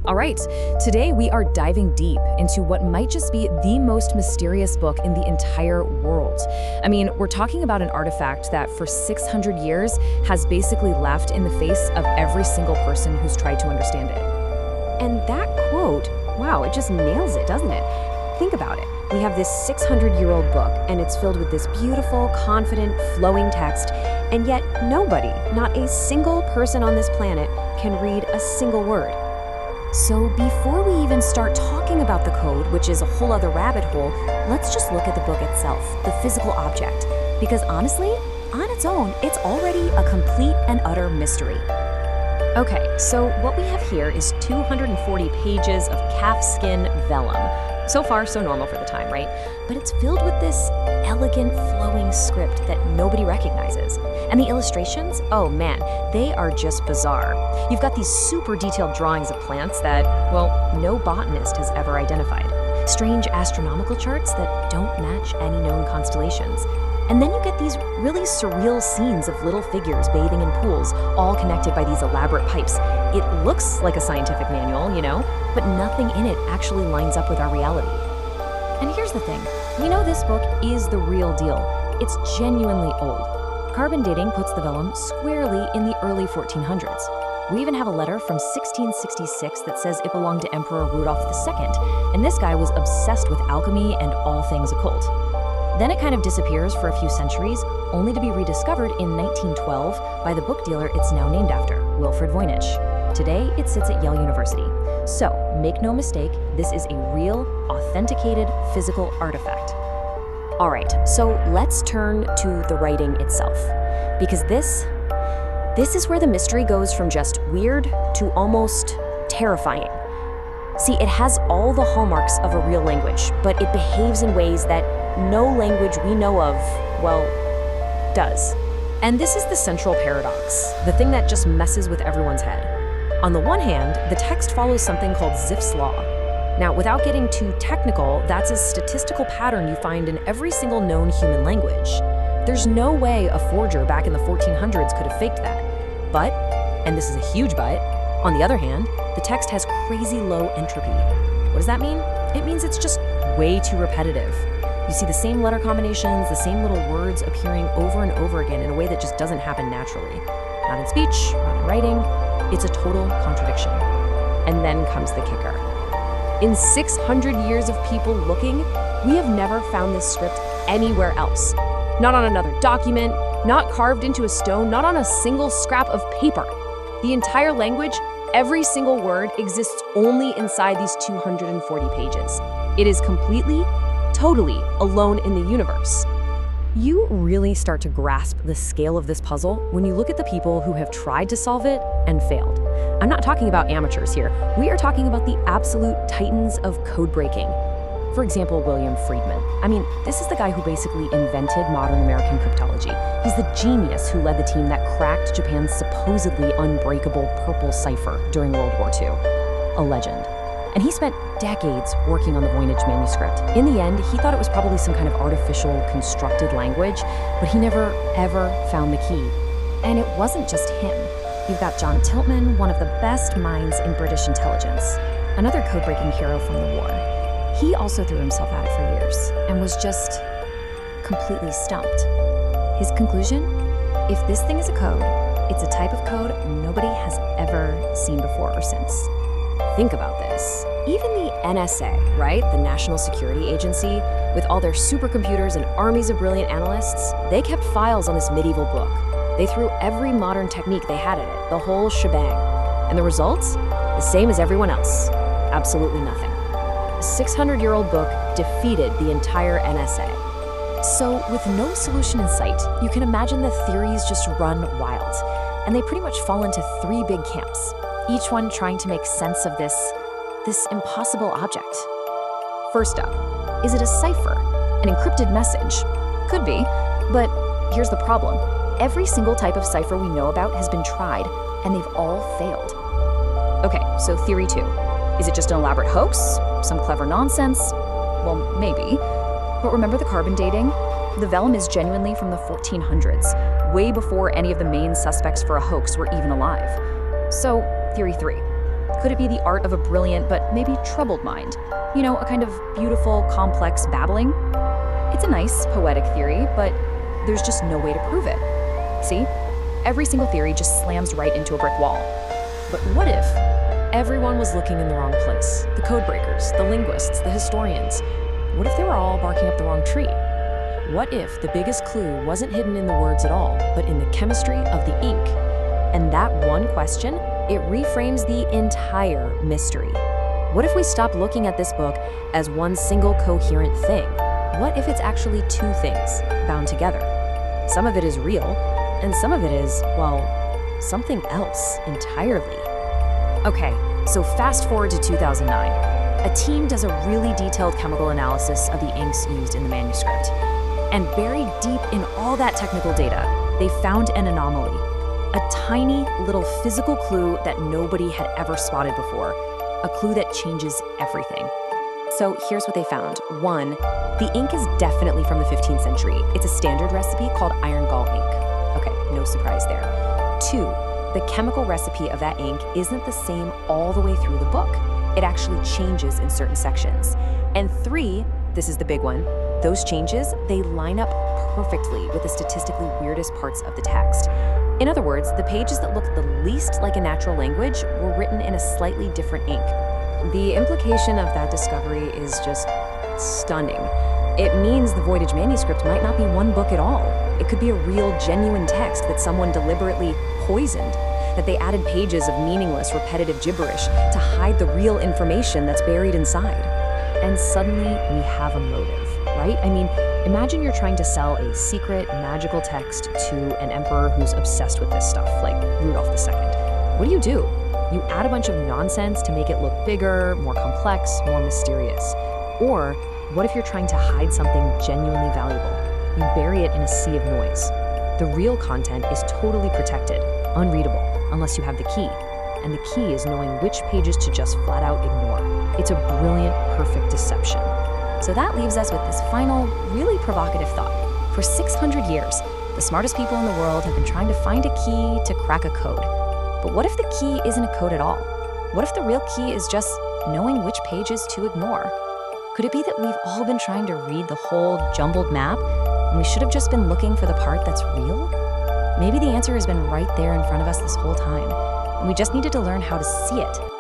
All right, today we are diving deep into what might just be the most mysterious book in the entire world. I mean, we're talking about an artifact that for 600 years has basically laughed in the face of every single person who's tried to understand it. And that quote, wow, it just nails it, doesn't it? Think about it. We have this 600-year-old book, and it's filled with this beautiful, confident, flowing text, and yet nobody, not a single person on this planet, can read a single word. So before we even start talking about the code, which is a whole other rabbit hole, let's just look at the book itself, the physical object. Because honestly, on its own, it's already a complete and utter mystery. Okay, so what we have here is 240 pages of calfskin vellum. So far, so normal for the time, right? But it's filled with this elegant, flowing script that nobody recognizes. And the illustrations, oh man, they are just bizarre. You've got these super detailed drawings of plants that, well, no botanist has ever identified. Strange astronomical charts that don't match any known constellations. And then you get these really surreal scenes of little figures bathing in pools, all connected by these elaborate pipes. It looks like a scientific manual, you know, but nothing in it actually lines up with our reality. And here's the thing. We know this book is the real deal. It's genuinely old. Carbon dating puts the vellum squarely in the early 1400s. We even have a letter from 1666 that says it belonged to Emperor Rudolph II, and this guy was obsessed with alchemy and all things occult. Then it kind of disappears for a few centuries, only to be rediscovered in 1912 by the book dealer it's now named after, Wilfrid Voynich. Today, it sits at Yale University. So, make no mistake, this is a real, authenticated, physical artifact. All right, so let's turn to the writing itself, because this is where the mystery goes from just weird to almost terrifying. See, it has all the hallmarks of a real language, but it behaves in ways that no language we know of, well, does. And this is the central paradox, the thing that just messes with everyone's head. On the one hand, the text follows something called Zipf's law. Now, without getting too technical, that's a statistical pattern you find in every single known human language. There's no way a forger back in the 1400s could have faked that. But, and this is a huge but, on the other hand, the text has crazy low entropy. What does that mean? It means it's just way too repetitive. You see the same letter combinations, the same little words appearing over and over again in a way that just doesn't happen naturally. Not in speech, not in writing. It's a total contradiction. And then comes the kicker. In 600 years of people looking, we have never found this script anywhere else. Not on another document, not carved into a stone, not on a single scrap of paper. The entire language, every single word exists only inside these 240 pages. It is completely, totally alone in the universe. You really start to grasp the scale of this puzzle when you look at the people who have tried to solve it and failed. I'm not talking about amateurs here. We are talking about the absolute titans of code breaking. For example, William Friedman. I mean, this is the guy who basically invented modern American cryptology. He's the genius who led the team that cracked Japan's supposedly unbreakable purple cipher during World War II. A legend. And he spent decades working on the Voynich Manuscript. In the end, he thought it was probably some kind of artificial, constructed language, but he never, ever found the key. And it wasn't just him. You've got John Tiltman, one of the best minds in British intelligence, another code-breaking hero from the war. He also threw himself at it for years and was just completely stumped. His conclusion? If this thing is a code, it's a type of code nobody has ever seen before or since. Think about this. Even the NSA, right, the National Security Agency, with all their supercomputers and armies of brilliant analysts, they kept files on this medieval book. They threw every modern technique they had at it, the whole shebang. And the results? The same as everyone else. Absolutely nothing. A 600-year-old book defeated the entire NSA. So, with no solution in sight, you can imagine the theories just run wild. And they pretty much fall into three big camps, each one trying to make sense of this impossible object. First up, is it a cipher, an encrypted message? Could be, but here's the problem. Every single type of cipher we know about has been tried, and they've all failed. Okay, so theory 2. Is it just an elaborate hoax? Some clever nonsense? Well, maybe. But remember the carbon dating? The vellum is genuinely from the 1400s, way before any of the main suspects for a hoax were even alive. So, theory 3. Could it be the art of a brilliant but maybe troubled mind? You know, a kind of beautiful, complex babbling? It's a nice, poetic theory, but there's just no way to prove it. See? Every single theory just slams right into a brick wall. But what if everyone was looking in the wrong place? The codebreakers, the linguists, the historians. What if they were all barking up the wrong tree? What if the biggest clue wasn't hidden in the words at all, but in the chemistry of the ink? And that one question, it reframes the entire mystery. What if we stop looking at this book as one single coherent thing? What if it's actually two things bound together? Some of it is real, and some of it is, well, something else entirely. Okay, so fast forward to 2009. A team does a really detailed chemical analysis of the inks used in the manuscript. And buried deep in all that technical data, they found an anomaly. A tiny little physical clue that nobody had ever spotted before. A clue that changes everything. So here's what they found. 1, the ink is definitely from the 15th century. It's a standard recipe called iron gall ink. Okay, no surprise there. 2, the chemical recipe of that ink isn't the same all the way through the book. It actually changes in certain sections. And 3, this is the big one, those changes, they line up perfectly with the statistically weirdest parts of the text. In other words, the pages that look the least like a natural language were written in a slightly different ink. The implication of that discovery is just stunning. It means the Voynich Manuscript might not be one book at all. It could be a real, genuine text that someone deliberately poisoned, that they added pages of meaningless, repetitive gibberish to hide the real information that's buried inside. And suddenly, we have a motive, right? I mean, imagine you're trying to sell a secret, magical text to an emperor who's obsessed with this stuff, like Rudolph II. What do? You add a bunch of nonsense to make it look bigger, more complex, more mysterious. Or what if you're trying to hide something genuinely valuable? You bury it in a sea of noise. The real content is totally protected, unreadable, unless you have the key. And the key is knowing which pages to just flat out ignore. It's a brilliant, perfect deception. So that leaves us with this final, really provocative thought. For 600 years, the smartest people in the world have been trying to find a key to crack a code. But what if the key isn't a code at all? What if the real key is just knowing which pages to ignore? Could it be that we've all been trying to read the whole jumbled map, and we should have just been looking for the part that's real? Maybe the answer has been right there in front of us this whole time, and we just needed to learn how to see it.